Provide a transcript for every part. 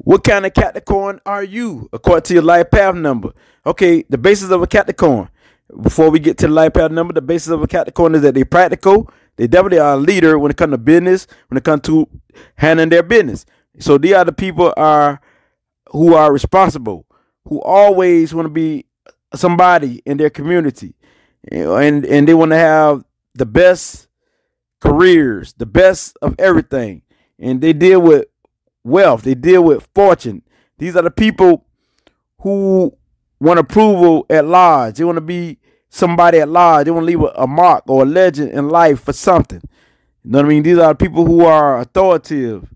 What kind of Capricorn are you according to your life path number? Okay, the basis of a Capricorn. Before we get to the life path number, the basis of a Capricorn is that they're practical. They definitely are a leader when it comes to business, when it comes to handling their business. So these are the people who are responsible, who always want to be somebody in their community, and they want to have the best careers, the best of everything, and they deal with wealth, they deal with fortune. These are the people who want approval at large. They want to be somebody at large. They want to leave a mark or a legend in life for something. You know what I mean? These are people who are authoritative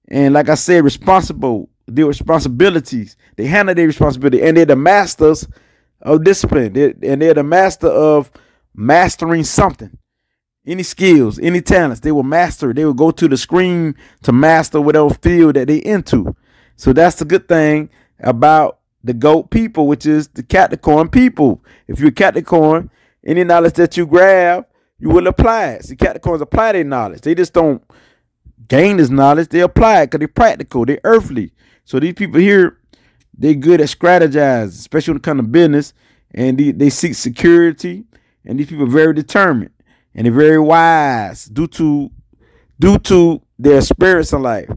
and, like I said, responsible. Deal with responsibilities. They handle their responsibility, and they're the masters of discipline. They're the master of mastering something. Any skills, any talents, they will master. They will go to the screen to master whatever field that they into. So that's the good thing about the GOAT people, which is the Capricorn people. If you're a Capricorn, any knowledge that you grab, you will apply it. See, Capricorns apply their knowledge. They just don't gain this knowledge. They apply it because they're practical. They're earthly. So these people here, they're good at strategizing, especially when it comes to business, and they seek security. And these people are very determined. And they're very wise due to their experience in life,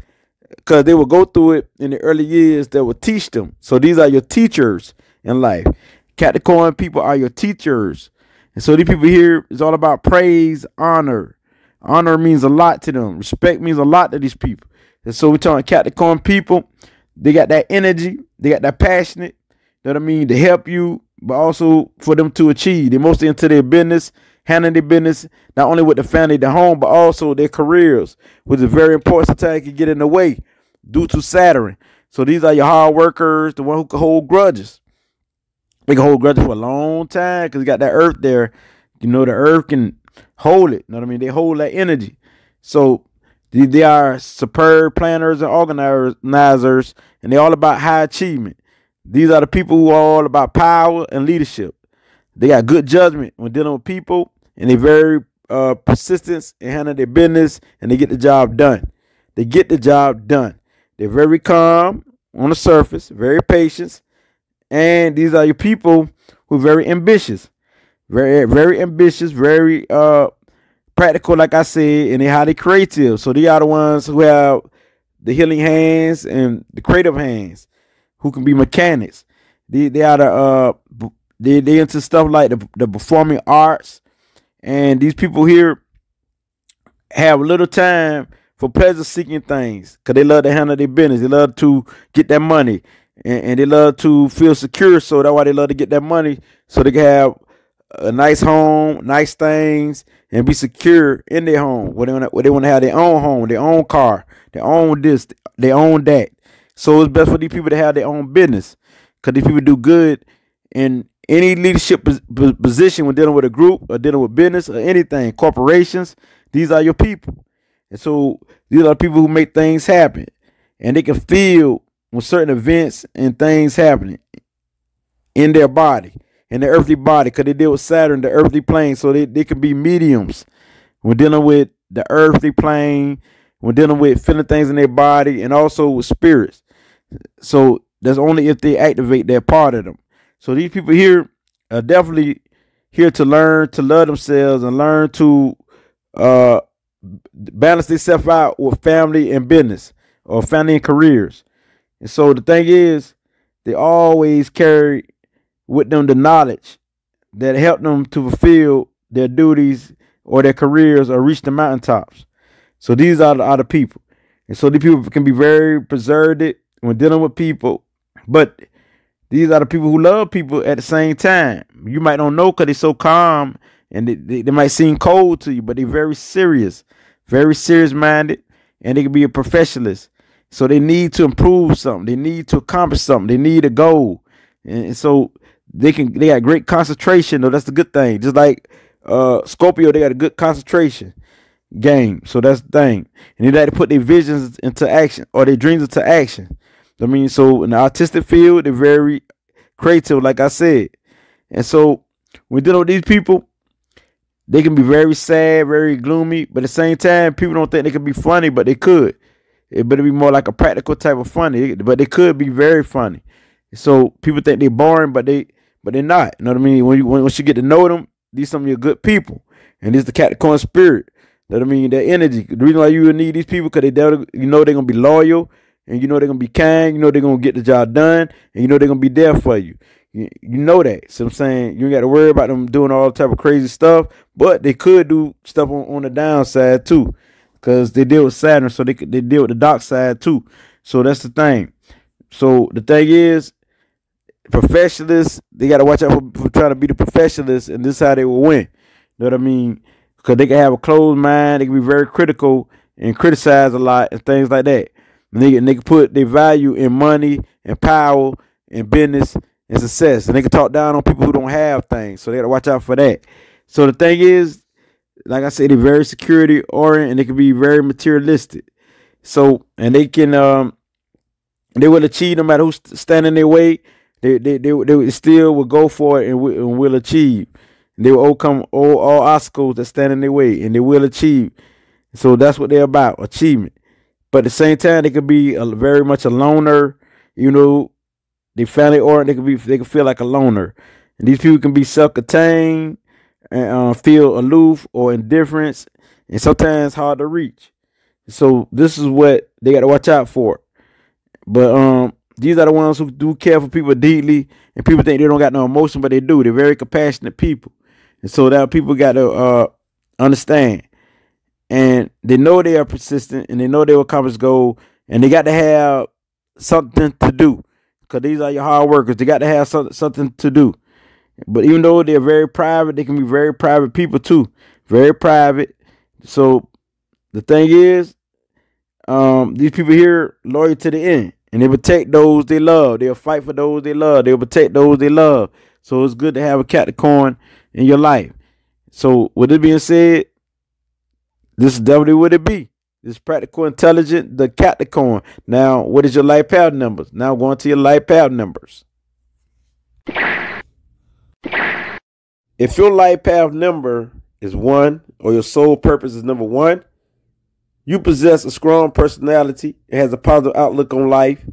because they will go through it in the early years that will teach them. So these are your teachers in life. Capricorn people are your teachers. And so these people here is all about praise, honor. Honor means a lot to them. Respect means a lot to these people. And so we're talking Capricorn people. They got that energy. They got that passionate. You know what I mean? To help you, but also for them to achieve. They're mostly into their business, handling their business, not only with the family, the home, but also their careers, which is very important. Sometimes it can get in the way due to Saturn. So these are your hard workers, the one who can hold grudges. They can hold grudges for a long time because you got that earth there. You know, the earth can hold it. You know what I mean? They hold that energy. So they are superb planners and organizers, and they're all about high achievement. These are the people who are all about power and leadership. They got good judgment when dealing with people, and they're very persistent in handling their business, and they get the job done. They get the job done. They're very calm on the surface, very patient, and these are your people who are very ambitious, very ambitious, very practical, like I said, and they're highly creative. So they are the ones who have the healing hands and the creative hands, who can be mechanics. They are the they into stuff like the performing arts, and these people here have little time for pleasure-seeking things because they love to handle their business. They love to get that money, and they love to feel secure. So that's why they love to get that money, so they can have a nice home, nice things, and be secure in their home. Where they want to have their own home, their own car, their own this, their own that. So it's best for these people to have their own business, because these people do good in any leadership position when dealing with a group or dealing with business or anything, corporations. These are your people. And so these are people who make things happen, and they can feel when certain events and things happening in their body, in their earthly body, because they deal with Saturn, the earthly plane. So they can be mediums when dealing with the earthly plane, when dealing with feeling things in their body, and also with spirits. So that's only if they activate that part of them. So these people here are definitely here to learn to love themselves and learn to balance themselves out with family and business, or family and careers. And so the thing is, they always carry with them the knowledge that help them to fulfill their duties or their careers or reach the mountaintops. So these are the people. And so these people can be very preserved when dealing with people, but these are the people who love people at the same time. You might not know because they're so calm, and they might seem cold to you, but they're very serious minded, and they can be a professionalist. So they need to improve something. They need to accomplish something. They need a goal. And so they got great concentration, though. That's the good thing. Just like Scorpio, they got a good concentration game. So that's the thing. And they like to put their visions into action, or their dreams into action. I mean, so in the artistic field, they're very creative, like I said. And so when dealing with these people, they can be very sad, very gloomy, but at the same time, people don't think they can be funny, but they could. It better be more like a practical type of funny, but they could be very funny. So people think they're boring, but they're not. You know what I mean? Once you get to know them, these some of your good people, and this is the Capricorn spirit. You know what I mean? Their energy. The reason why you would need these people because you know they're gonna be loyal, and you know they're gonna be kind. You know they're gonna get the job done, and you know they're gonna be there for you. You know that. So I'm saying you ain't got to worry about them doing all type of crazy stuff, but they could do stuff on the downside too, because they deal with Saturn, so they deal with the dark side too. So that's the thing. So the thing is, professionalists, they got to watch out for trying to be the professionalists, and this is how they will win. You know what I mean? Because they can have a closed mind, they can be very critical and criticize a lot and things like that. And they can put their value in money and power and business and success, and they can talk down on people who don't have things. So they got to watch out for that. So the thing is, like I said, they're very security oriented, and they can be very materialistic. So, and they can they will achieve no matter who's standing in their way. They still will go for it and will achieve. They will overcome all obstacles that stand in their way, and they will achieve. So that's what they're about, achievement. But at the same time, they could be very much a loner. You know, they family oriented. They can feel like a loner, and these people can be self-contained and feel aloof or indifference, and sometimes hard to reach. So this is what they got to watch out for. But these are the ones who do care for people deeply, and people think they don't got no emotion, but they do. They're very compassionate people, and so that people got to understand, and they know they are persistent, and they know they will accomplish goal, and they got to have something to do, because these are your hard workers. They got to have something to do. But even though they're very private, they can be very private people too, very private. So the thing is, these people here loyal to the end. And they protect those they love. They'll fight for those they love. They'll protect those they love. So it's good to have a Capricorn in your life. So with it being said, this is definitely what it be. This practical, intelligent, the Capricorn. Now, what is your life path numbers? Now going to your life path numbers. If your life path number is 1, or your soul purpose is number 1, you possess a strong personality. It has a positive outlook on life.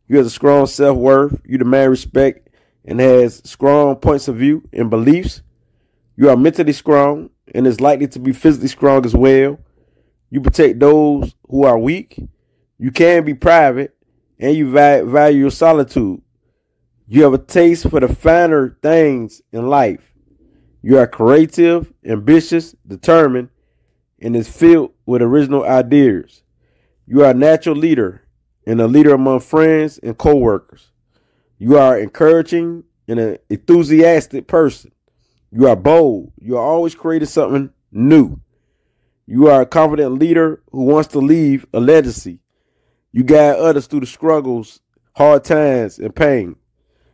You have a strong self-worth. You demand respect and has strong points of view and beliefs. You are mentally strong and is likely to be physically strong as well. You protect those who are weak. You can be private, and you value your solitude. You have a taste for the finer things in life. You are creative, ambitious, determined, and is filled with original ideas. You are a natural leader and a leader among friends and co-workers. You are encouraging and an enthusiastic person. You are bold. You are always creating something new. You are a confident leader who wants to leave a legacy. You guide others through the struggles, hard times, and pain.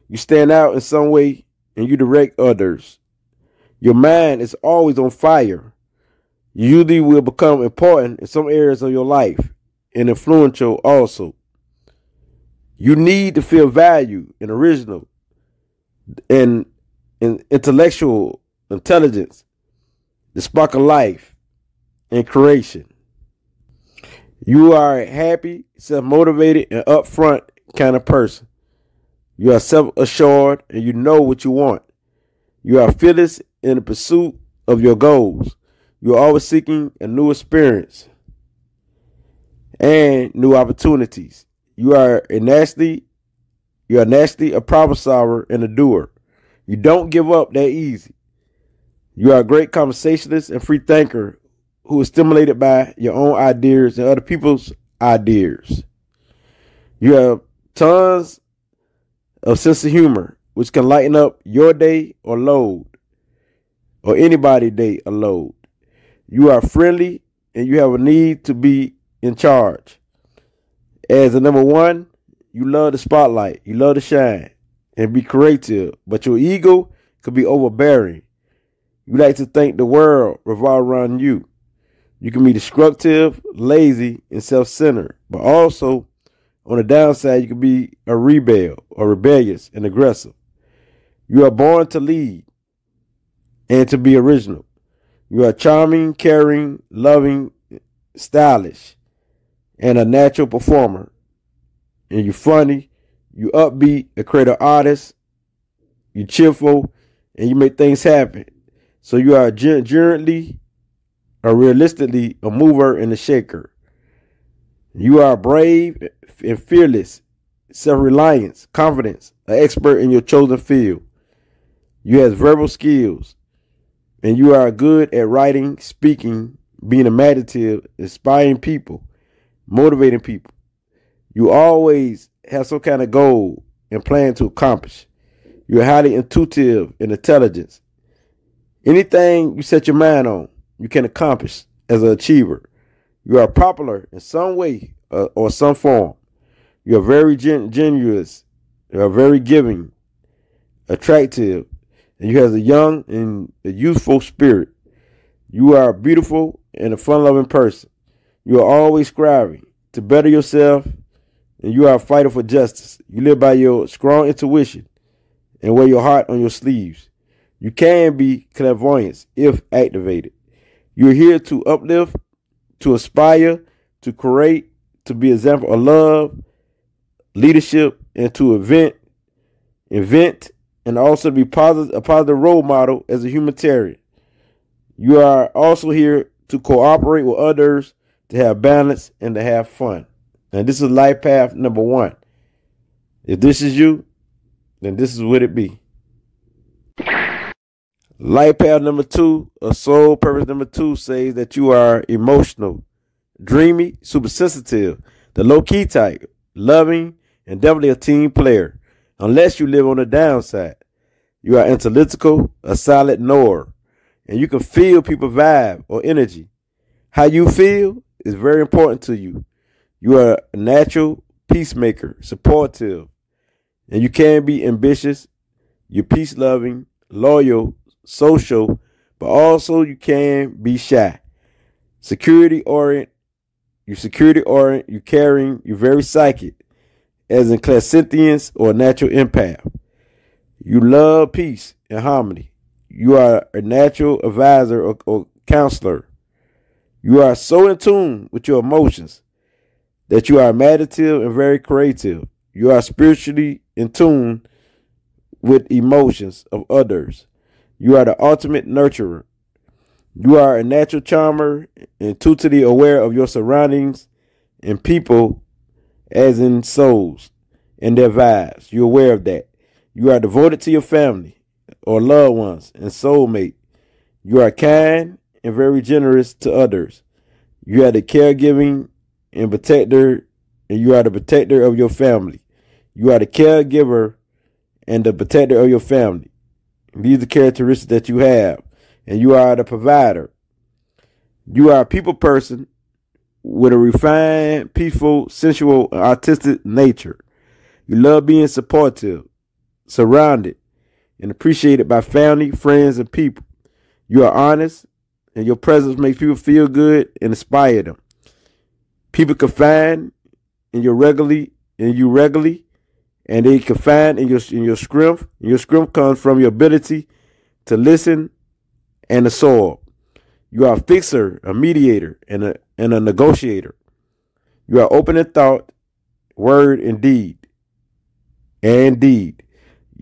You stand out in some way and you direct others. Your mind is always on fire. You usually will become important in some areas of your life and influential also. You need to feel valued and original and intellectual intelligence, the spark of life and creation. You are a happy, self-motivated, and upfront kind of person. You are self-assured and you know what you want. You are fearless in the pursuit of your goals. You are always seeking a new experience and new opportunities. You are naturally a problem solver and a doer. You don't give up that easy. You are a great conversationalist and free thinker who is stimulated by your own ideas and other people's ideas. You have tons of sense of humor, which can lighten up your day or load, or anybody's day or load. You are friendly and you have a need to be in charge. As a number 1, you love the spotlight. You love to shine and be creative, but your ego could be overbearing. You like to think the world revolves around you. You can be destructive, lazy, and self-centered, but also on the downside, you can be a rebel or rebellious and aggressive. You are born to lead and to be original. You are charming, caring, loving, stylish, and a natural performer. And you're funny, you upbeat, a creative artist, you cheerful, and you make things happen. So you are generally or realistically a mover and a shaker. You are brave and fearless, self-reliance, confidence, an expert in your chosen field. You have verbal skills, and you are good at writing, speaking, being imaginative, inspiring people, motivating people. You always have some kind of goal and plan to accomplish. You're highly intuitive and intelligent. Anything you set your mind on, you can accomplish as an achiever. You are popular in some way or some form. You are very generous. You are very giving, attractive, and you have a young and a youthful spirit. You are beautiful and a fun-loving person. You are always striving to better yourself, and you are a fighter for justice. You live by your strong intuition and wear your heart on your sleeves. You can be clairvoyant if activated. You're here to uplift, to inspire, to create, to be an example of love, leadership, and to invent, and also be a positive role model as a humanitarian. You are also here to cooperate with others, to have balance, and to have fun. And this is life path number 1. If this is you, then this is what it be. Life path number 2, or soul purpose number 2, says that you are emotional, dreamy, super sensitive, the low-key type, loving, and definitely a team player, unless you live on the downside. You are analytical, a silent knower, and you can feel people's vibe or energy. How you feel is very important to you. You are a natural peacemaker, supportive, and you can be ambitious. You're peace-loving, loyal, social, but also you can be shy. Security-oriented, you're caring, you're very psychic, as in clairsentience or natural empath. You love peace and harmony. You are a natural advisor or counselor. You are so in tune with your emotions that you are imaginative and very creative. You are spiritually in tune with emotions of others. You are the ultimate nurturer. You are a natural charmer, intuitively aware of your surroundings and people, as in souls and their vibes. You're aware of that. You are devoted to your family or loved ones and soulmate. You are kind and very generous to others. You are the caregiving and protector, and you are the protector of your family. You are the caregiver and the protector of your family. These are the characteristics that you have. And you are the provider. You are a people person with a refined, peaceful, sensual, and artistic nature. You love being supportive, surrounded, and appreciated by family, friends, and people. You are honest, and your presence makes people feel good and inspire them. People confide in you regularly, and they confide in your strength. And your strength comes from your ability to listen and absorb. You are a fixer, a mediator, and a negotiator. You are open in thought, word, and deed.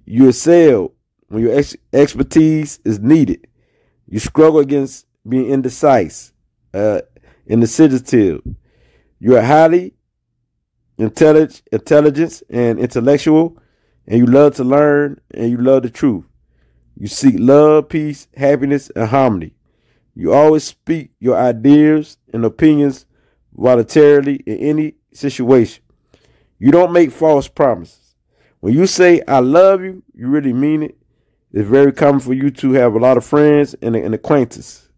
You excel when your expertise is needed. You struggle against being indecisive. You are highly intelligent and intellectual, and you love to learn, and you love the truth. You seek love, peace, happiness, and harmony. You always speak your ideas and opinions voluntarily in any situation. You don't make false promises. When you say, I love you, you really mean it. It's very common for you to have a lot of friends and acquaintances.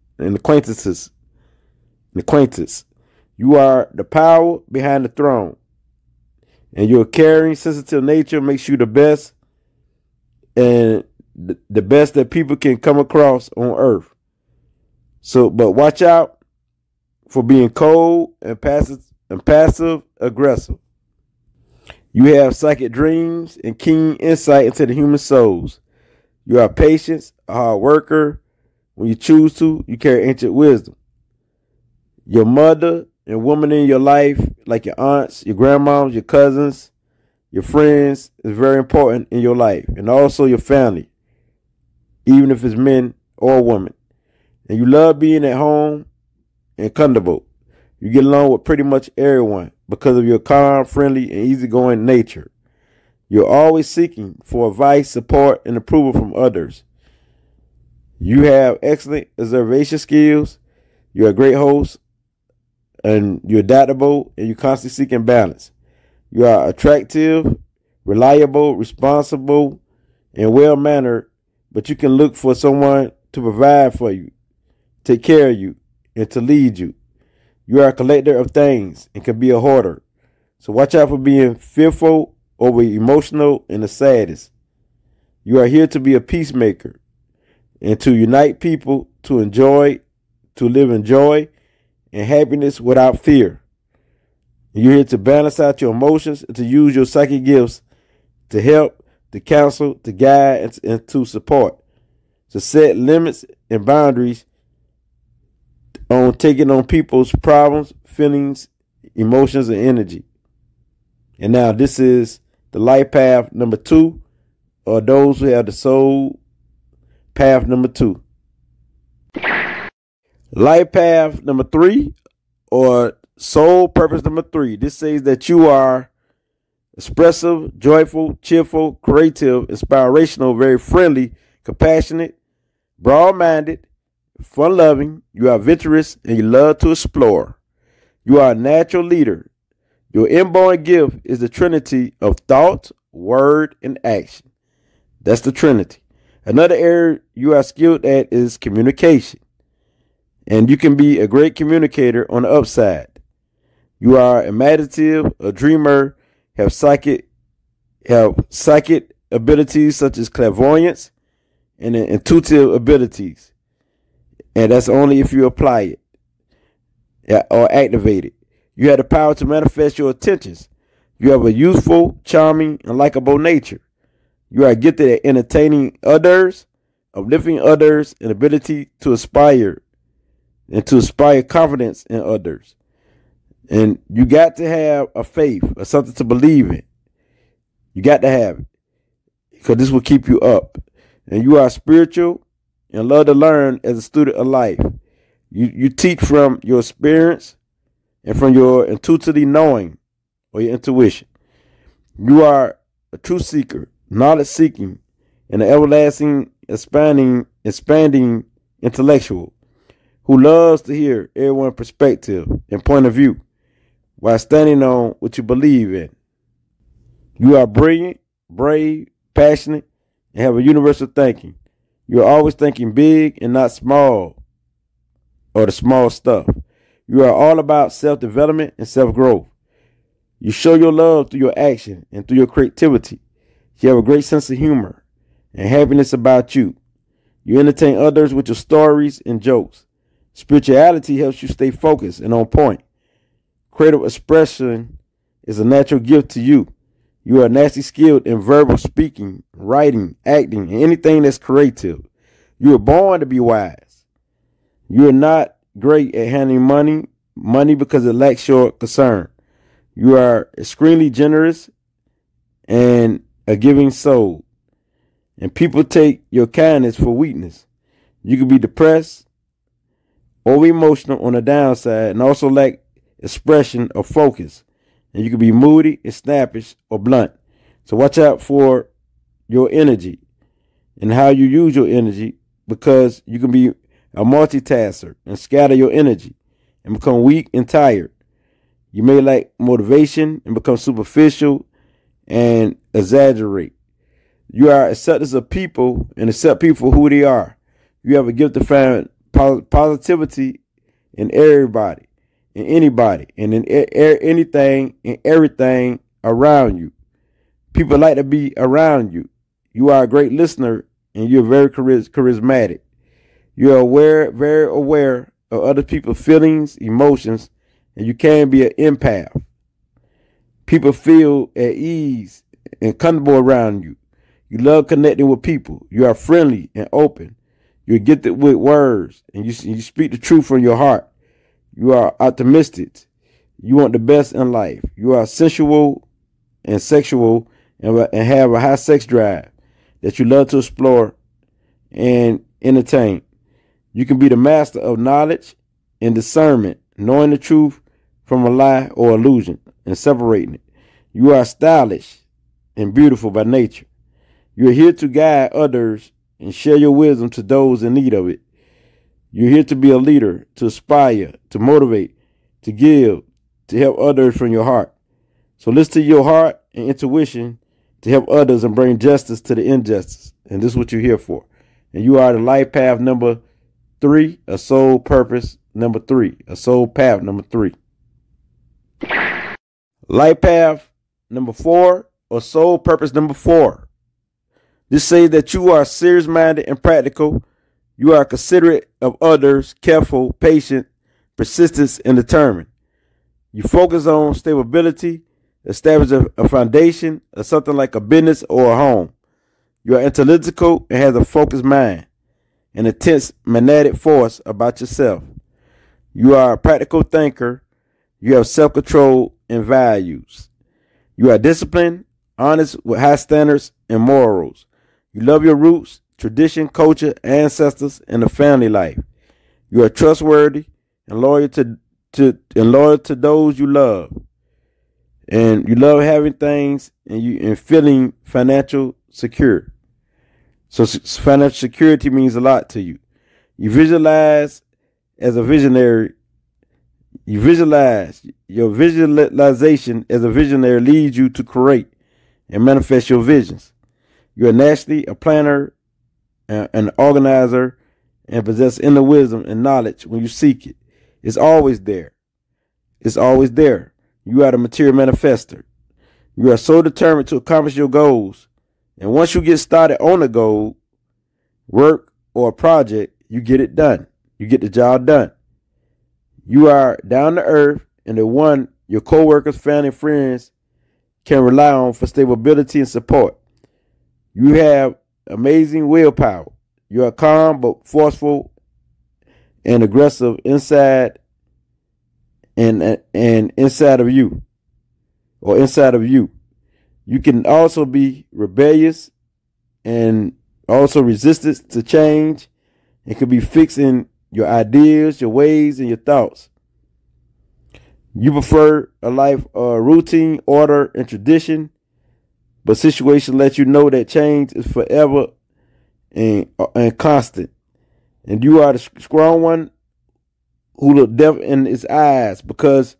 You are the power behind the throne. And your caring, sensitive nature makes you the best and the best that people can come across on earth. So, but watch out for being cold and passive aggressive. You have psychic dreams and keen insight into the human souls. You are patient, a hard worker. When you choose to, you carry ancient wisdom. Your mother and women in your life, like your aunts, your grandmoms, your cousins, your friends, is very important in your life. And also your family, even if it's men or women. And you love being at home and comfortable. You get along with pretty much everyone because of your calm, friendly, and easygoing nature. You're always seeking for advice, support, and approval from others. You have excellent observation skills. You're a great host, and you're adaptable, and you're constantly seeking balance. You are attractive, reliable, responsible, and well-mannered, but you can look for someone to provide for you, take care of you, and to lead you. You are a collector of things and can be a hoarder. So watch out for being fearful, over emotional, and the saddest. You are here to be a peacemaker and to unite people, to live in joy and happiness without fear. You're here to balance out your emotions and to use your psychic gifts to help, to counsel, to guide, and to support, to set limits and boundaries on taking on people's problems, feelings, emotions, and energy. And now this is the life path number 2, or those who have the soul path number 2. Life path number 3, or soul purpose number 3. This says that you are expressive, joyful, cheerful, creative, inspirational, very friendly, compassionate, broad-minded, fun-loving. You are adventurous and you love to explore. You are a natural leader. Your inborn gift is the trinity of thought, word, and action. That's the trinity. Another area you are skilled at is communication. And you can be a great communicator on the upside. You are imaginative, a dreamer, have psychic abilities such as clairvoyance and intuitive abilities. And that's only if you apply it or activate it. You have the power to manifest your intentions. You have a youthful, charming, and likable nature. You are gifted at entertaining others, uplifting others, and ability to inspire confidence in others. And you got to have a faith or something to believe in. You got to have it because this will keep you up. And you are spiritual and love to learn as a student of life. You teach from your experience and from your intuitively knowing or your intuition. You are a truth seeker, knowledge seeking, and an everlasting, expanding intellectual who loves to hear everyone's perspective and point of view while standing on what you believe in. You are brilliant, brave, passionate, and have a universal thinking. You are always thinking big and not small or the small stuff. You are all about self-development and self-growth. You show your love through your action and through your creativity. You have a great sense of humor and happiness about you. You entertain others with your stories and jokes. Spirituality helps you stay focused and on point. Creative expression is a natural gift to you. You are naturally skilled in verbal speaking, writing, acting, and anything that's creative. You are born to be wise. You are not great at handling money because it lacks your concern. You are extremely generous and a giving soul. And people take your kindness for weakness. You can be depressed or emotional on the downside and also lack expression or focus. And you can be moody and snappish or blunt. So watch out for your energy and how you use your energy, because you can be a multitasker and scatter your energy and become weak and tired. You may lack motivation and become superficial and exaggerate. You are acceptance of people and accept people for who they are. You have a gift to find positivity in everybody, in anybody, and in anything and everything around you. People like to be around you. You are a great listener and you're very charismatic. You are very aware of other people's feelings, emotions, and you can be an empath. People feel at ease and comfortable around you. You love connecting with people. You are friendly and open. You're gifted with words, and you speak the truth from your heart. You are optimistic You want the best in life. You are sensual and sexual and have a high sex drive that you love to explore and entertain. You can be the master of knowledge and discernment, knowing the truth from a lie or illusion and separating it. You are stylish and beautiful by nature. You are here to guide others and share your wisdom to those in need of it. You're here to be a leader, to inspire, to motivate, to give, to help others from your heart. So listen to your heart and intuition to help others and bring justice to the injustice. And this is what you're here for. And you are the life path number 3, a soul purpose number 3, a soul path number 3. Life path number 4, or soul purpose number 4. This says that you are serious-minded and practical. You are considerate of others, careful, patient, persistent, and determined. You focus on stability, establish a foundation of something like a business or a home. You are analytical and have a focused mind, an intense magnetic force about yourself. You are a practical thinker. You have self-control and values. You are disciplined, honest with high standards and morals. You love your roots, tradition, culture, ancestors, and the family life. You are trustworthy and loyal to those you love. And you love having things and feeling financial secure. So financial security means a lot to you. You visualize as a visionary. You visualize. Your visualization as a visionary leads you to create and manifest your visions. You are naturally a planner, an organizer, and possess inner wisdom and knowledge when you seek it. It's always there. It's always there. You are the material manifester. You are so determined to accomplish your goals. And once you get started on a goal, work, or a project, you get it done. You get the job done. You are down to earth and the one your coworkers, family, and friends can rely on for stability and support. You have amazing willpower. You are calm but forceful and aggressive inside and inside of you, or inside of you. You can also be rebellious and also resistant to change, and could be fixing your ideas, your ways, and your thoughts. You prefer a life of routine, order, and tradition, but situations let you know that change is forever and constant. And you are the strong one who look death in its eyes, because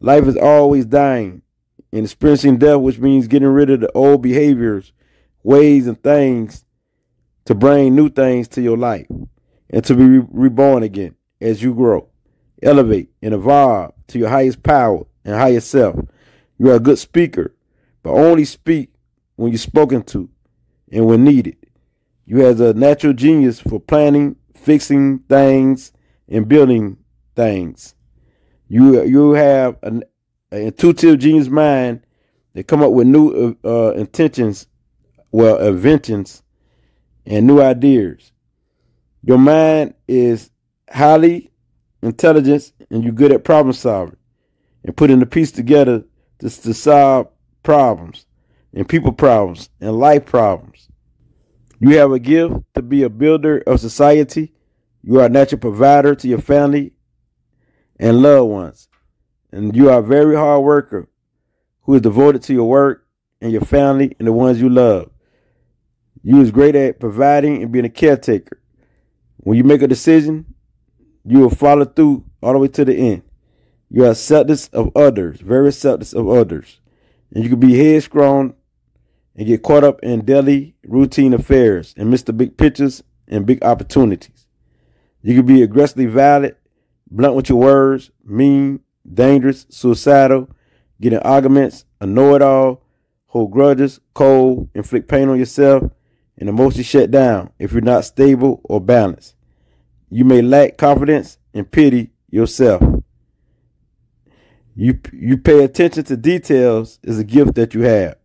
life is always dying and experiencing death, which means getting rid of the old behaviors, ways, and things to bring new things to your life and to be reborn again as you grow, elevate, and evolve to your highest power and highest self. You are a good speaker, but only speak when you're spoken to and when needed. You have a natural genius for planning, fixing things, and building things. You have an intuitive genius mind that come up with new inventions, and new ideas. Your mind is highly intelligent, and you're good at problem solving and putting the piece together to solve problems and people problems and life problems. You have a gift to be a builder of society. You are a natural provider to your family and loved ones. And you are a very hard worker who is devoted to your work and your family and the ones you love. You is great at providing and being a caretaker. When you make a decision, you will follow through all the way to the end. You are selfless of others, very selfless of others. And you can be headstrong and get caught up in daily routine affairs and miss the big pictures and big opportunities. You can be aggressively violent, blunt with your words, mean, dangerous, suicidal, get in arguments, a know-it-all, hold grudges, cold, inflict pain on yourself, and emotionally shut down if you're not stable or balanced. You may lack confidence and pity yourself. You pay attention to details is a gift that you have.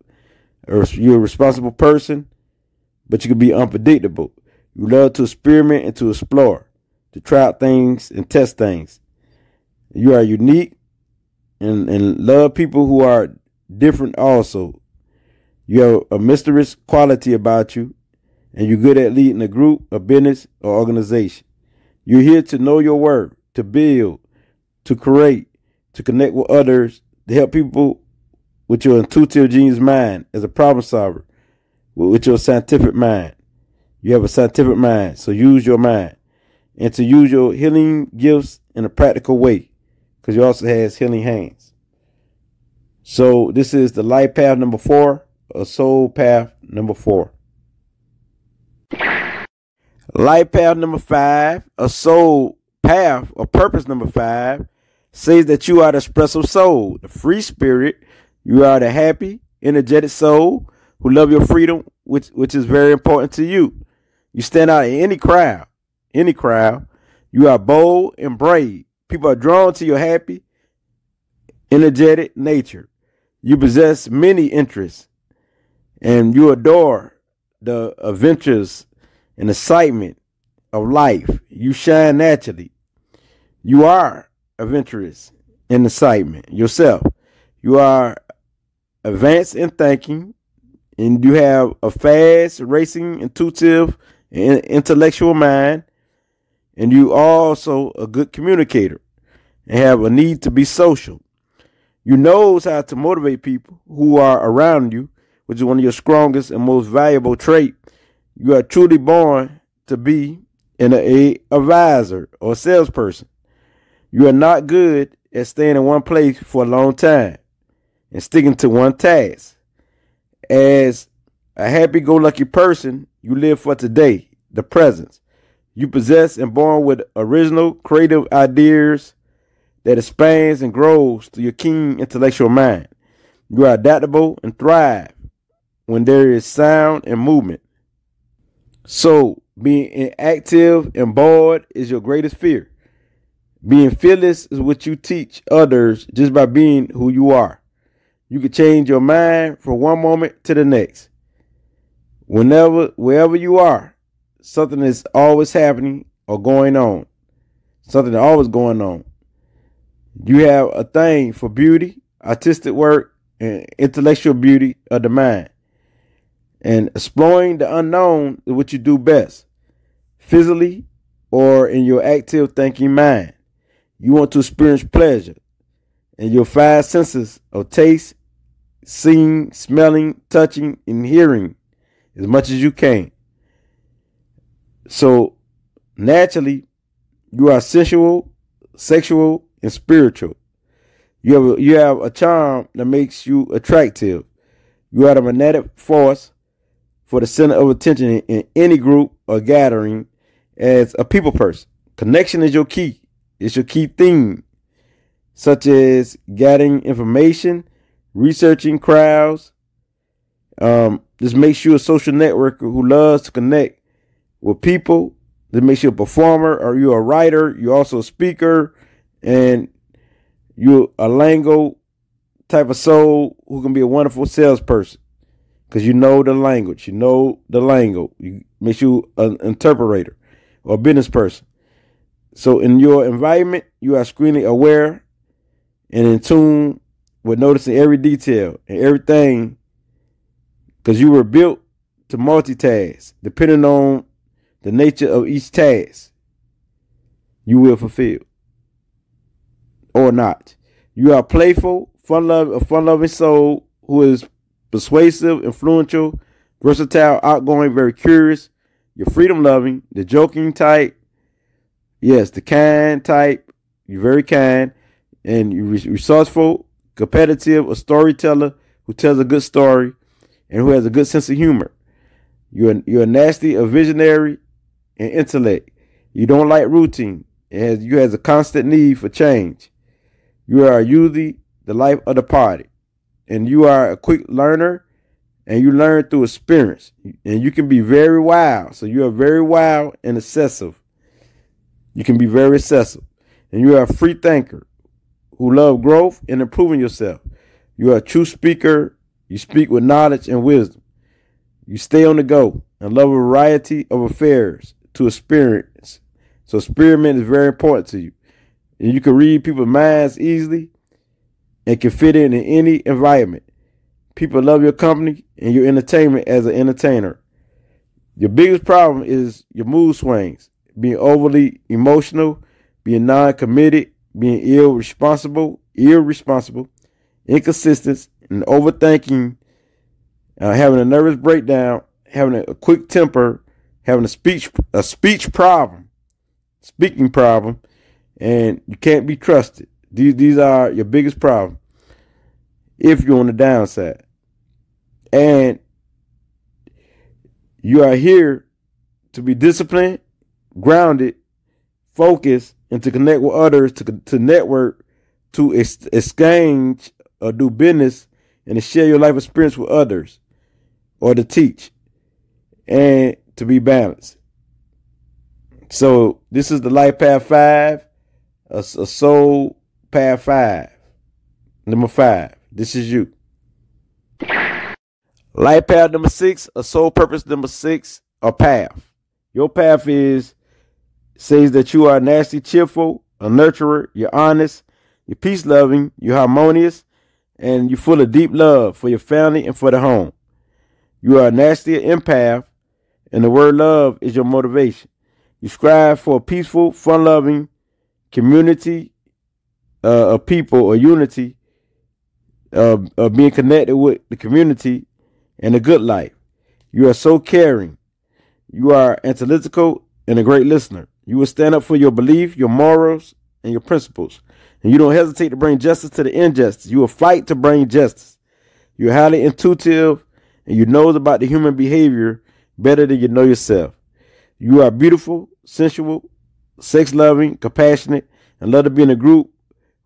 You're a responsible person, but you can be unpredictable. You love to experiment and to explore, to try out things and test things. You are unique and love people who are different also. You have a mysterious quality about you, and you're good at leading a group, a business, or organization. You're here to know your worth, to build, to create, to connect with others, to help people with your intuitive genius mind as a problem solver, with your scientific mind. You have a scientific mind, so use your mind. And to use your healing gifts in a practical way, because you also has healing hands. So this is the life path number 4, or soul path number 4. Life path number 5, a soul path or purpose number 5, says that you are the expressive soul, the free spirit. You are the happy, energetic soul who love your freedom, which is very important to you. You stand out in any crowd. You are bold and brave. People are drawn to your happy, energetic nature. You possess many interests, and you adore the adventures and excitement of life. You shine naturally. You are adventurous and excitement yourself. You are advanced in thinking, and you have a fast, racing, intuitive, and intellectual mind. And you are also a good communicator and have a need to be social. You knows how to motivate people who are around you, which is one of your strongest and most valuable traits. You are truly born to be an advisor or salesperson. You are not good at staying in one place for a long time and sticking to one task. As a happy-go-lucky person, you live for today, the present. You possess and born with original, creative ideas that expands and grows through your keen intellectual mind. You are adaptable and thrive when there is sound and movement. So, being inactive and bored is your greatest fear. Being fearless is what you teach others just by being who you are. You can change your mind from one moment to the next. Wherever you are, something is always happening or going on. Something is always going on. You have a thing for beauty, artistic work, and intellectual beauty of the mind. And exploring the unknown is what you do best, physically or in your active thinking mind. You want to experience pleasure, and your 5 senses of taste, seeing, smelling, touching, and hearing as much as you can. So naturally, you are sensual, sexual, and spiritual. You have a charm that makes you attractive. You are the magnetic force for the center of attention in any group or gathering as a people person. Connection is your key. It's your key theme, such as gathering information, researching crowds. This makes you a social networker who loves to connect with people. This makes you a performer, or you're a writer. You're also a speaker, and you're a lingo type of soul who can be a wonderful salesperson because you know the language. You know the lingo. It makes you an interpreter or a business person. So in your environment, you are screenly aware and in tune with noticing every detail and everything, because you were built to multitask. Depending on the nature of each task, you will fulfill or not. You are playful, a fun-loving soul who is persuasive, influential, versatile, outgoing, very curious. You're freedom-loving, the joking type. Yes, the kind type. You're very kind, and you're resourceful, competitive, a storyteller who tells a good story and who has a good sense of humor. You're nasty, a visionary, and intellect. You don't like routine. You have a constant need for change. You are usually the life of the party, and you are a quick learner, and you learn through experience, and you can be very wild. So you are very wild and excessive. You can be very excessive, and you are a free thinker who love growth and improving yourself. You are a true speaker. You speak with knowledge and wisdom. You stay on the go and love a variety of affairs to experience. So experiment is very important to you. And you can read people's minds easily. and can fit in any environment. People love your company and your entertainment as an entertainer. Your biggest problem is your mood swings, being overly emotional, being non-committed, being irresponsible, inconsistent, and overthinking, having a nervous breakdown, having a quick temper, having a speaking problem, and you can't be trusted. These are your biggest problem if you're on the downside. And you are here to be disciplined, grounded, focused, and to connect with others, to network, to exchange or do business, and to share your life experience with others, or to teach, and to be balanced. So this is the Life Path 5, a Soul Path 5. Number 5, this is you. Life Path number 6, a Soul Purpose number 6, a path. Your path says that you are nasty, cheerful, a nurturer, you're honest, you're peace-loving, you're harmonious, and you're full of deep love for your family and for the home. You are a nasty empath, and the word love is your motivation. You strive for a peaceful, fun-loving community of people, or unity of being connected with the community and a good life. You are so caring. You are analytical and a great listener. You will stand up for your belief, your morals, and your principles. And you don't hesitate to bring justice to the injustice. You will fight to bring justice. You're highly intuitive, and you know about the human behavior better than you know yourself. You are beautiful, sensual, sex-loving, compassionate, and love to be in a group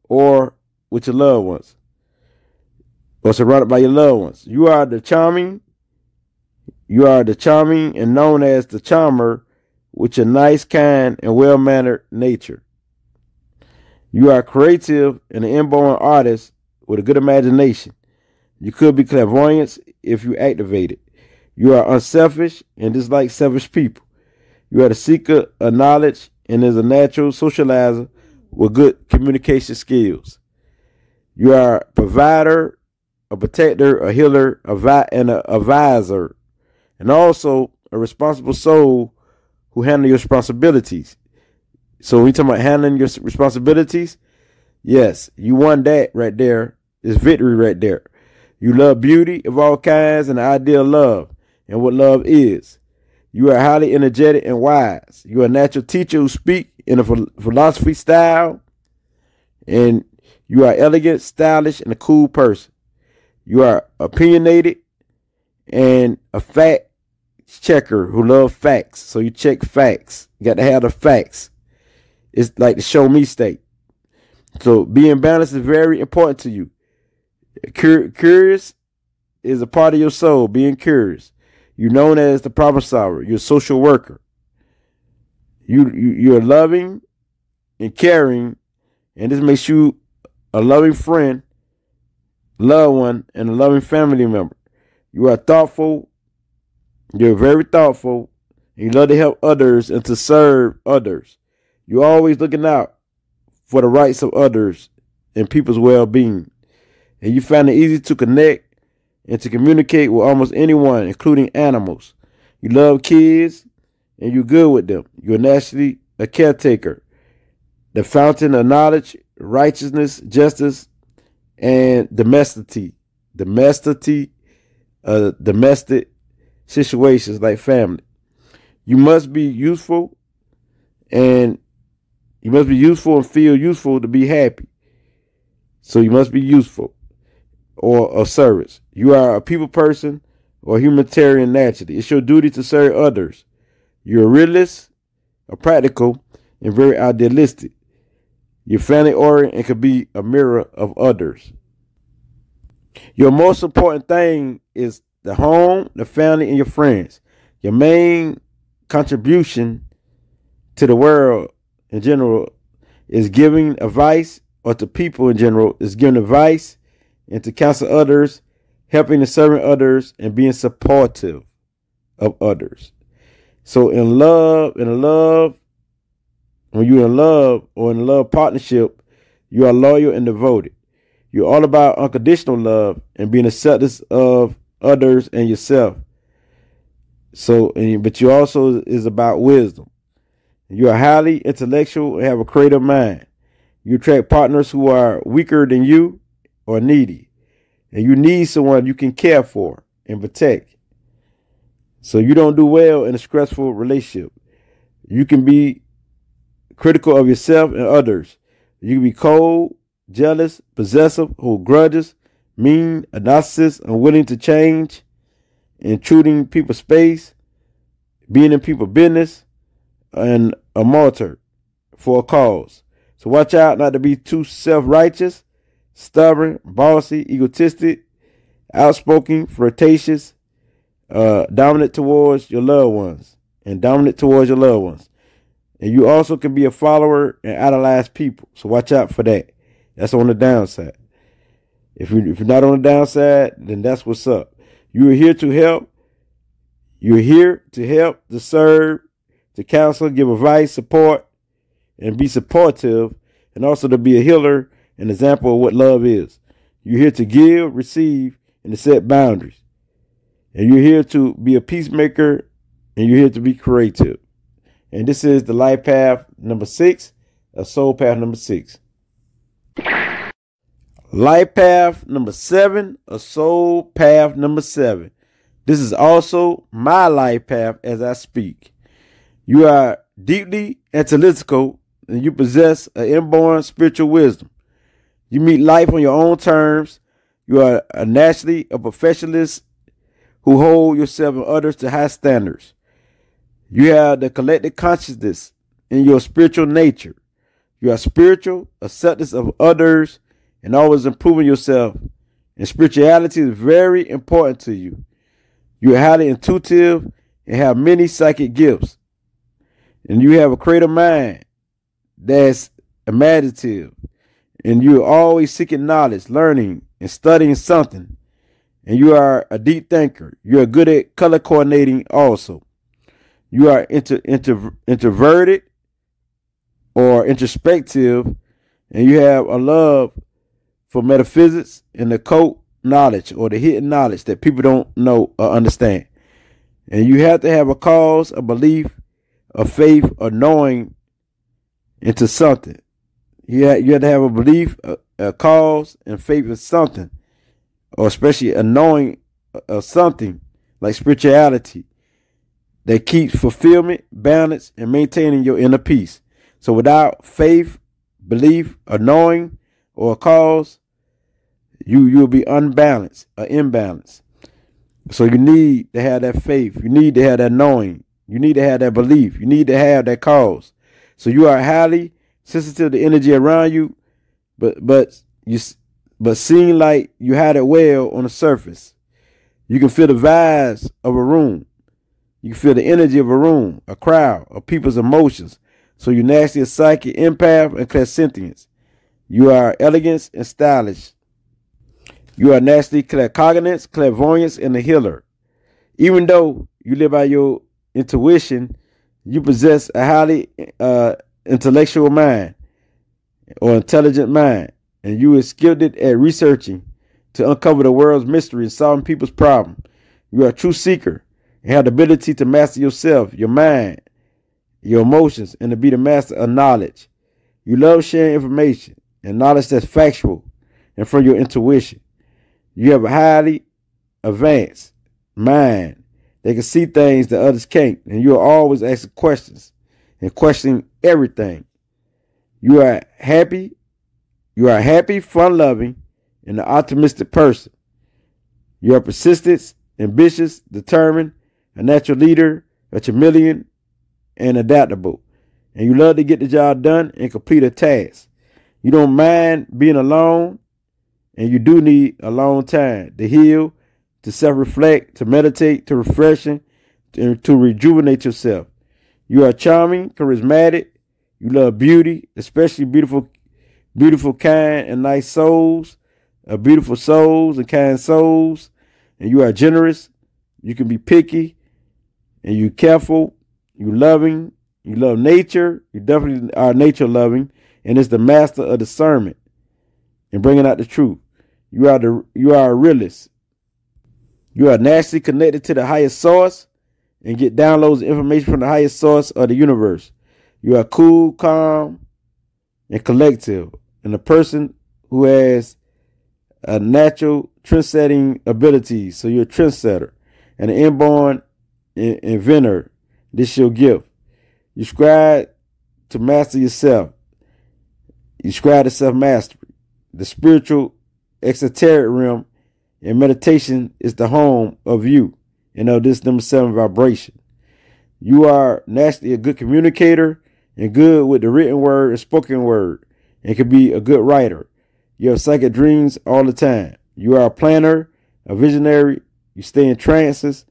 or with your loved ones, or surrounded by your loved ones. You are the charming and known as the charmer, with your nice, kind, and well-mannered nature. You are creative and an inborn artist with a good imagination. You could be clairvoyant if you activate it. You are unselfish and dislike selfish people. You are the seeker of knowledge and is a natural socializer with good communication skills. You are a provider, a protector, a healer, and an advisor, and also a responsible soul who handle your responsibilities. So when you talk about handling your responsibilities, yes, you won that right there. It's victory right there. You love beauty of all kinds and the idea of love and what love is. You are highly energetic and wise. You are a natural teacher who speaks in a philosophy style, and you are elegant, stylish, and a cool person. You are opinionated and a fact checker who loves facts. So you check facts. You got to have the facts. It's like the show me state. So being balanced is very important to you. Curious is a part of your soul, being curious. You're known as the problem solver. You're a social worker. You're loving and caring, and this makes you a loving friend, loved one, and a loving family member. You are thoughtful. You're very thoughtful. And you love to help others and to serve others. You're always looking out for the rights of others and people's well-being. And you find it easy to connect and to communicate with almost anyone, including animals. You love kids and you're good with them. You're naturally a caretaker, the fountain of knowledge, righteousness, justice, and domestic situations like family. You must be useful and feel useful to be happy. So you must be useful or of service. You are a people person or humanitarian naturally. It's your duty to serve others. You're a realist, a practical, and very idealistic. You're family oriented and could be a mirror of others. Your most important thing is the home, the family, and your friends. Your main contribution to the world in general is giving advice, or to people in general is giving advice and to counsel others, helping and serving others, and being supportive of others. So when you're in love or in a love partnership, you are loyal and devoted. You're all about unconditional love and being acceptance of others and yourself. But you also is about wisdom. You are highly intellectual and have a creative mind. You attract partners who are weaker than you or needy. And you need someone you can care for and protect. So you don't do well in a stressful relationship. You can be critical of yourself and others. You can be cold, jealous, possessive, hold grudges, mean, a narcissist, unwilling to change, intruding people's space, being in people's business, and a martyr for a cause. So watch out not to be too self-righteous, stubborn, bossy, egotistic, outspoken, flirtatious, dominant towards your loved ones, and dominant towards your loved ones. And you also can be a follower and idolize people. So watch out for that. That's on the downside. If you're not on the downside, then that's what's up. You are here to help. You're here to help, to serve, to counsel, give advice, support, and be supportive, and also to be a healer, an example of what love is. You're here to give, receive, and to set boundaries. And you're here to be a peacemaker, and you're here to be creative. And this is the life path number 6, a soul path number 6. Life path number 7, a soul path number 7. This is also my life path as I speak. You are deeply analytical and you possess an inborn spiritual wisdom. You meet life on your own terms. You are naturally a perfectionist who hold yourself and others to high standards. You have the collective consciousness in your spiritual nature. You are spiritual, acceptance of others, and always improving yourself. And spirituality is very important to you. You are highly intuitive and have many psychic gifts. And you have a creative mind that's imaginative. And you are always seeking knowledge, learning, and studying something. And you are a deep thinker. You are good at color coordinating also. You are introverted or introspective, and you have a love for metaphysics and the occult knowledge or the hidden knowledge that people don't know or understand. And you have to have a cause, a belief, a faith, a knowing into something. You have to have a belief, a cause, and faith in something, or especially a knowing of something like spirituality that keeps fulfillment, balance, and maintaining your inner peace. So without faith, belief, a knowing, or a cause, you'll be unbalanced or imbalanced. So you need to have that faith. You need to have that knowing. You need to have that belief. You need to have that cause. So you are highly sensitive to energy around you, but seem like you had it well on the surface. You can feel the vibes of a room. You can feel the energy of a room, a crowd, of people's emotions. So you're naturally a psychic, empath, and clairsentience. You are elegant and stylish. You are naturally claircognizant, clairvoyance, and a healer. Even though you live by your intuition, you possess a highly intellectual mind or intelligent mind. And you are skilled at researching to uncover the world's mystery and solving people's problems. You are a true seeker. You have the ability to master yourself, your mind, your emotions, and to be the master of knowledge. You love sharing information and knowledge that's factual and from your intuition. You have a highly advanced mind that can see things that others can't, and you are always asking questions and questioning everything. You are happy, fun-loving, and an optimistic person. You are persistent, ambitious, determined, a natural leader, a chameleon, and adaptable. And you love to get the job done and complete a task. You don't mind being alone, and you do need a long time to heal, to self-reflect, to meditate, to refreshing, to rejuvenate yourself. You are charming, charismatic. You love beauty, especially beautiful, kind, and nice souls, beautiful souls and kind souls. And you are generous. You can be picky, and you careful. You loving. You love nature. You definitely are nature loving, and it's the master of discernment and bringing out the truth. You are a realist. You are naturally connected to the highest source and get downloads of information from the highest source of the universe. You are cool, calm, and collective, and a person who has a natural trend-setting ability. So you're a trendsetter and an inborn inventor. This is your gift. You strive to master yourself. You strive to self-mastery. The spiritual exoteric realm and meditation is the home of you and of this number 7 vibration. You are naturally a good communicator and good with the written word and spoken word, and can be a good writer. You have psychic dreams all the time. You are a planner, a visionary. You stay in trances.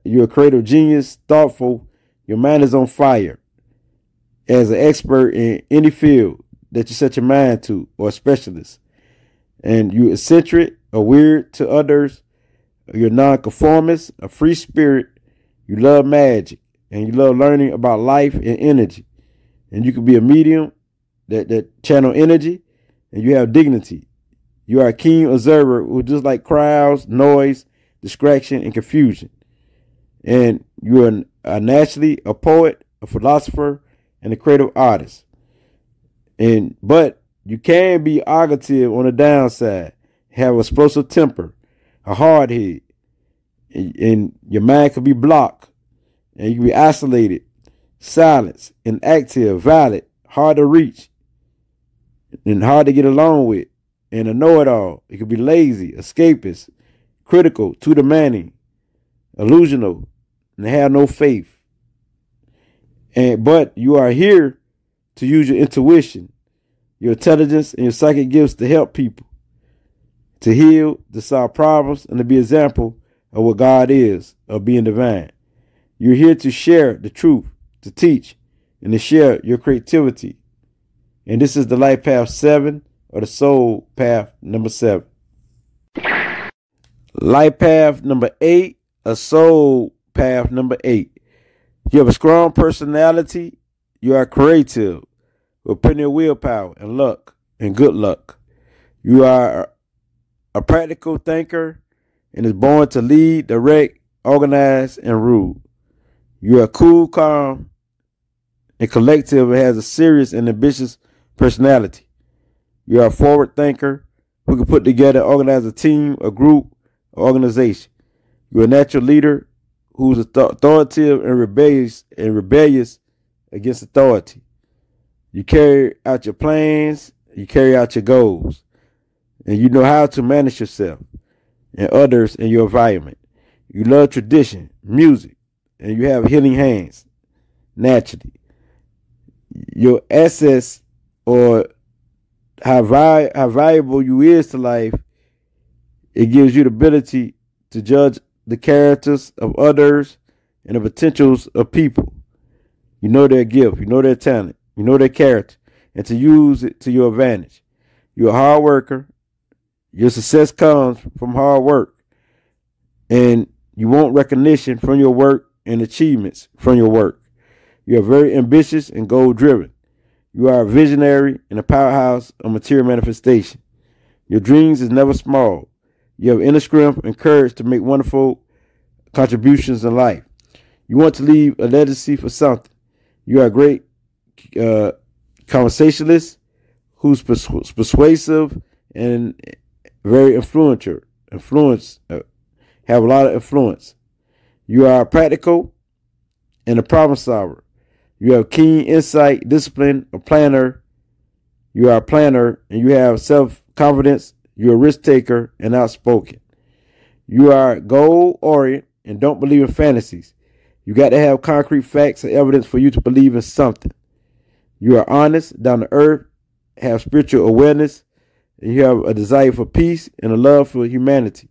You're a creative genius, thoughtful. Your mind is on fire. As an expert in any field that you set your mind to, or a specialist. And you're eccentric or weird to others. You're nonconformist, a free spirit. You love magic, and you love learning about life and energy. And you can be a medium that channel energy, and you have dignity. You are a keen observer who just like crowds, noise, distraction, and confusion. And you are naturally a poet, a philosopher, and a creative artist. But you can be argumentative on the downside, have explosive temper, a hard head, and your mind can be blocked, and you can be isolated, silenced, inactive, violent, hard to reach, and hard to get along with, and a know-it-all. It could be lazy, escapist, critical, too demanding, illusional, and have no faith. But you are here to use your intuition, your intelligence, and your psychic gifts to help people, to heal, to solve problems, and to be an example of what God is, of being divine. You're here to share the truth, to teach, and to share your creativity. And this is the life path 7, or the soul path number 7. Life path number 8, a soul path number 8. You have a strong personality. You are creative with plenty of willpower and luck and good luck. You are a practical thinker and is born to lead, direct, organize, and rule. You are cool, calm, and collective, and has a serious and ambitious personality. You are a forward thinker who can put together, organize a team, a group, or organization. You're a natural leader who's authoritative and rebellious against authority. You carry out your plans, you carry out your goals, and you know how to manage yourself and others in your environment. You love tradition, music, and you have healing hands naturally. Your assets, or how valuable you is to life, it gives you the ability to judge the characters of others and the potentials of people. You know their gift, you know their talent, you know their character, and to use it to your advantage. You're a hard worker. Your success comes from hard work, and you want recognition from your work and achievements from your work. You are very ambitious and goal-driven. You are a visionary and a powerhouse of material manifestation. Your dreams is never small. You have inner strength and courage to make wonderful contributions in life. You want to leave a legacy for something. You are a great conversationalist who's persuasive and very have a lot of influence. You are practical and a problem solver. You have keen insight, discipline, a planner. You are a planner, and you have self-confidence. You're a risk taker and outspoken. You are goal-oriented and don't believe in fantasies. You got to have concrete facts and evidence for you to believe in something. You are honest, down to earth, have spiritual awareness, and you have a desire for peace and a love for humanity,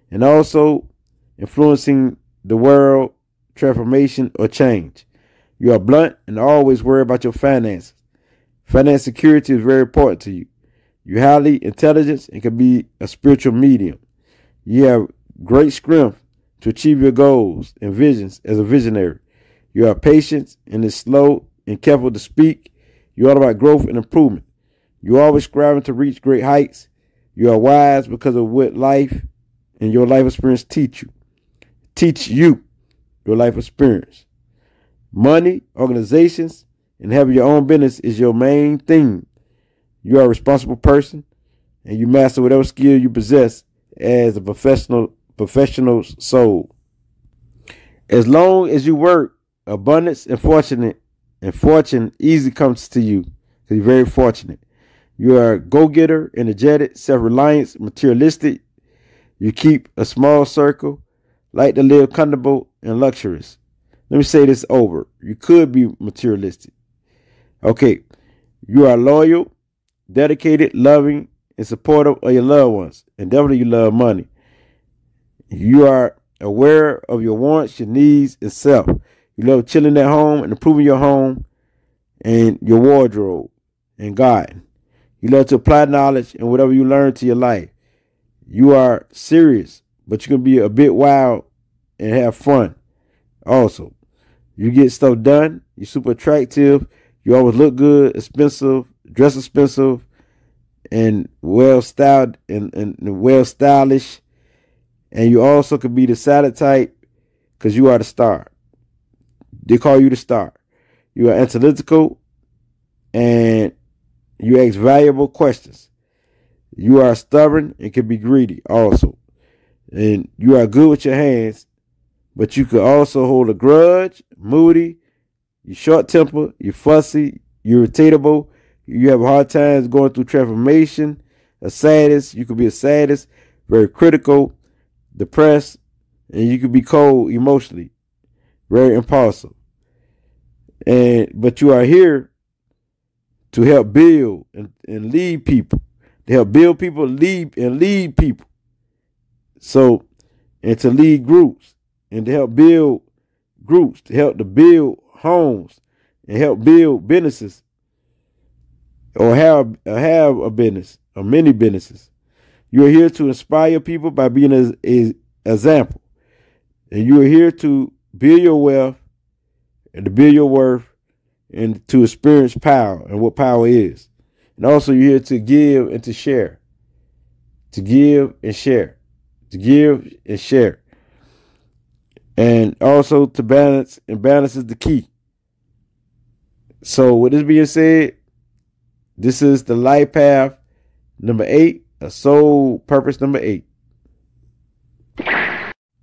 and also influencing the world, transformation, or change. You are blunt and always worry about your finances. Finance security is very important to you. You're highly intelligent and can be a spiritual medium. You have great strength to achieve your goals and visions as a visionary. You are patient and is slow and careful to speak. You're all about growth and improvement. You're always striving to reach great heights. You are wise because of what life and your life experience teach you your life experience. Money, organizations, and having your own business is your main thing. You are a responsible person, and you master whatever skill you possess as a professional soul. As long as you work, abundance and fortune easily comes to you. So you're very fortunate. You are a go-getter, energetic, self-reliant, materialistic. You keep a small circle, like to live comfortable and luxurious. Let me say this over. You could be materialistic. Okay. You are loyal, dedicated, loving, and supportive of your loved ones. And definitely you love money. You are aware of your wants, your needs, and self. You love chilling at home and improving your home and your wardrobe and God. You love to apply knowledge and whatever you learn to your life. You are serious, but you can be a bit wild and have fun. Also, you get stuff done. You're super attractive. You always look good, expensive, dress expensive, and well styled and well stylish. And you also could be the silent type because you are the star. They call you the star. You are analytical and you ask valuable questions. You are stubborn and can be greedy also. And you are good with your hands, but you could also hold a grudge, moody, you're short-tempered, you're fussy, you're irritable, you have hard times going through transformation, a sadist, you could be a sadist, very critical, depressed, and you could be cold emotionally, very impulsive. But you are here to help build and lead people, to help build people, lead people. So, and to lead groups, and to help build groups, to help to build homes, and help build businesses, or have a business, or many businesses. You are here to inspire people by being an example. And you are here to build your wealth and to build your worth and to experience power and what power is. And also you're here to give and to share. To give and share. To give and share. And also to balance, and balance is the key. So with this being said, this is the life path number 8, a soul purpose number 8.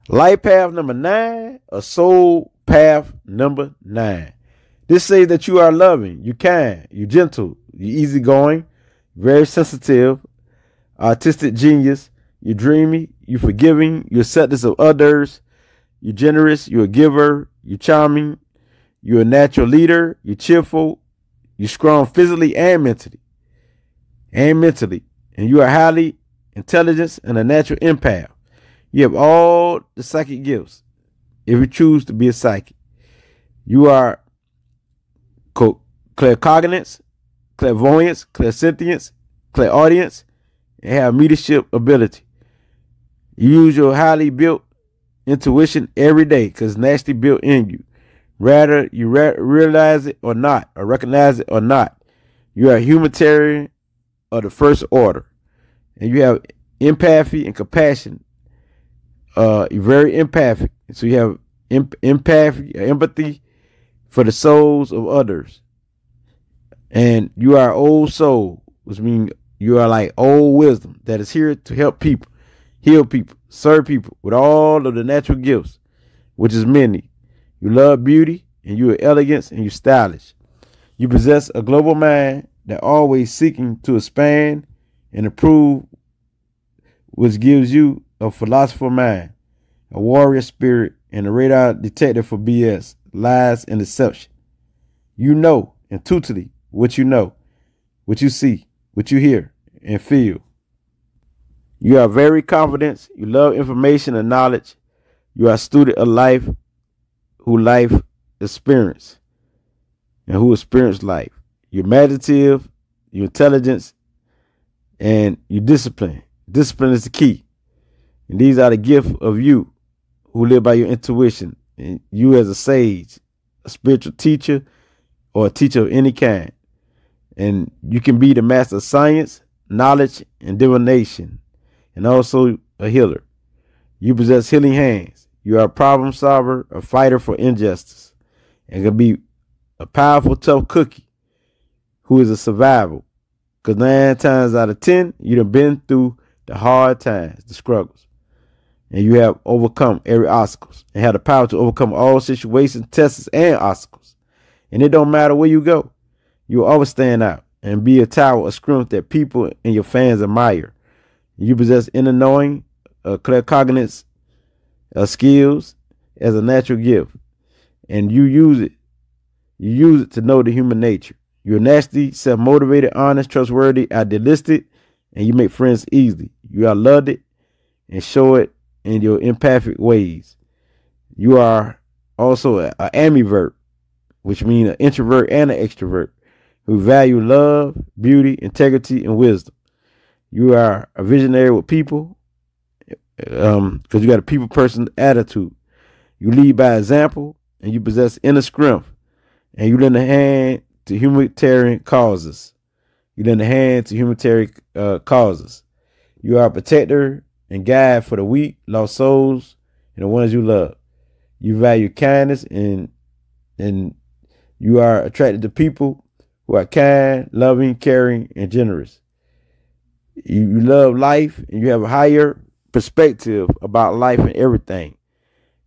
Life path number 9, a soul path number 9. This says that you are loving, you kind, you gentle, you easygoing, very sensitive, artistic genius, you're dreamy, you're forgiving, you're acceptance of others, you're generous, you're a giver, you're charming, you're a natural leader, you're cheerful, you're strong physically and mentally. And you are highly intelligent and a natural empath. You have all the psychic gifts if you choose to be a psychic. You are claircognizance, clairvoyance, clairsentience, clairaudience, and have leadership ability. You use your highly built intuition every day because it's naturally built in you. Rather you realize it or not, or recognize it or not. You are a humanitarian of the first order. And you have empathy and compassion. You're very empathic. So you have empathy for the souls of others. And you are old soul, which means you are like old wisdom that is here to help people, heal people, serve people with all of the natural gifts, which is many. You love beauty, and you are elegant, and you're stylish. You possess a global mind that always seeking to expand and improve, which gives you a philosopher mind, a warrior spirit, and a radar detector for BS, lies, and deception. You know intuitively what you know, what you see, what you hear, and feel. You are very confident. You love information and knowledge. You are a student of life who life experience and who experience life. You're imaginative, you're intelligent, and you're disciplined. Discipline is the key. And these are the gifts of you who live by your intuition. And you as a sage, a spiritual teacher, or a teacher of any kind. And you can be the master of science, knowledge, and divination, and also a healer. You possess healing hands. You are a problem solver, a fighter for injustice, and can be a powerful, tough cookie who is a survival. Because 9 times out of 10, you done been through the hard times, the struggles, and you have overcome every obstacle and have the power to overcome all situations, tests, and obstacles. And it don't matter where you go. You'll always stand out and be a tower of strength that people and your fans admire. You possess inner knowing, claircognizance, skills as a natural gift, and you use it. You use it to know the human nature. You're nasty, self-motivated, honest, trustworthy, idealistic, and you make friends easily. You are loved and show it in your empathic ways. You are also an ambivert, which means an introvert and an extrovert, who value love, beauty, integrity, and wisdom. You are a visionary with people, because you got a people person attitude. You lead by example, and you possess inner strength, and you lend a hand to humanitarian causes. You are a protector and guide for the weak, lost souls, and the ones you love. You value kindness, and you are attracted to people who are kind, loving, caring, and generous. You love life, and you have a higher perspective about life and everything.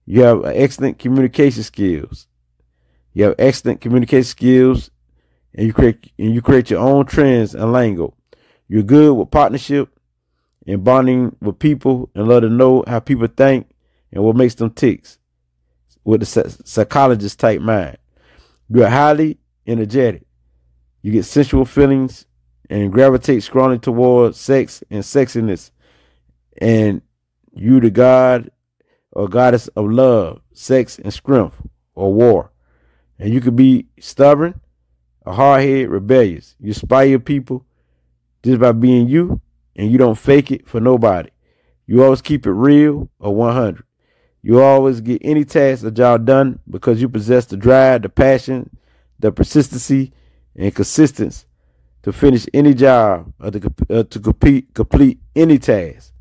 You have excellent communication skills. And you create your own trends and lingo. You're good with partnership and bonding with people, and love to know how people think and what makes them tick, with the psychologist type mind. You are highly energetic. You get sensual feelings and gravitate strongly towards sex and sexiness. And you the god or goddess of love, sex, and strength, or war. And you could be stubborn, a hard-headed, rebellious. You inspire people just by being you, and you don't fake it for nobody. You always keep it real or 100. You always get any task or job done because you possess the drive, the passion, the persistency, and consistency to finish any job or to complete any task.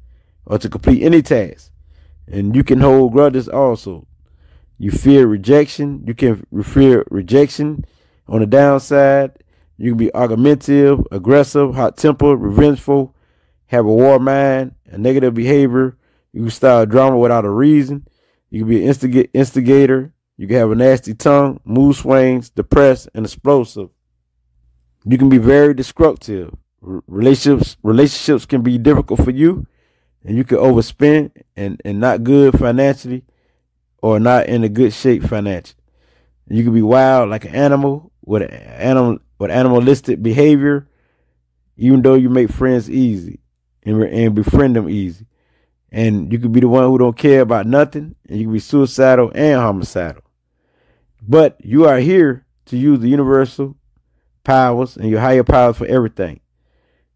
And you can hold grudges also. You fear rejection. You can fear rejection. On the downside, you can be argumentative, aggressive, hot-tempered, revengeful, have a war mind, a negative behavior. You can start drama without a reason. You can be an instigator. You can have a nasty tongue, mood swings, depressed, and explosive. You can be very destructive. Relationships can be difficult for you, and you can overspend and not good financially, or not in a good shape financially. You can be wild like an animal with animalistic behavior, even though you make friends easy and befriend them easy. And you can be the one who don't care about nothing, and you can be suicidal and homicidal. But you are here to use the universal powers and your higher powers for everything.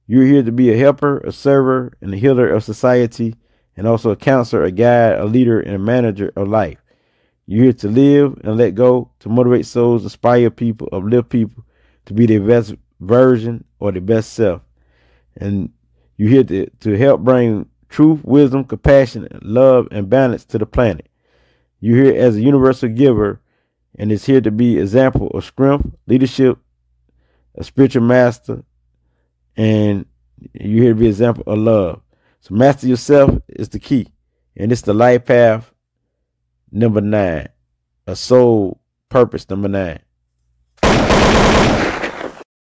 You're here to be a helper, a server, and a healer of society, and also a counselor, a guide, a leader, and a manager of life. You're here to live and let go, to motivate souls, inspire people, uplift people to be their best version or their best self. And you're here to help bring truth, wisdom, compassion, love, and balance to the planet. You're here as a universal giver, and it's here to be an example of strength, leadership, a spiritual master, and you're here to be an example of love. So master yourself is the key. And it's the life path number 9, a soul purpose number 9.